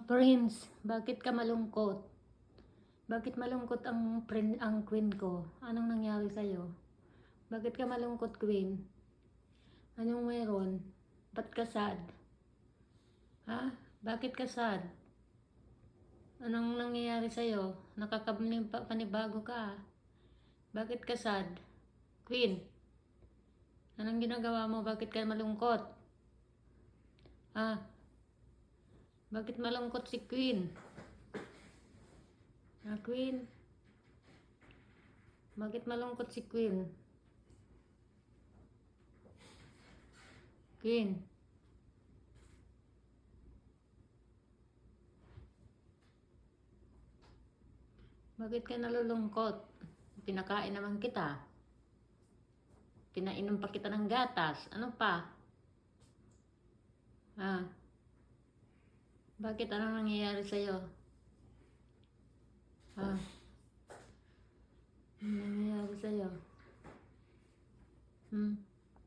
Prince, bakit ka malungkot? Bakit malungkot ang queen ko? Anong nangyari sa'yo? Bakit ka malungkot, queen? Anong meron? Ba't ka sad? Ha? Bakit ka sad? Anong nangyayari sa'yo? Nakakapanibago ka. Bakit ka sad? Queen, anong ginagawa mo? Bakit ka malungkot? Ha? Bakit malungkot si Queen? Queen? Bakit malungkot si Queen? Queen? Bakit ka nalulungkot? Pinakain naman kita. Pinainom pa kita ng gatas. Ano pa? Bakit anong nangyayari sa'yo? Anong nangyayari sa'yo?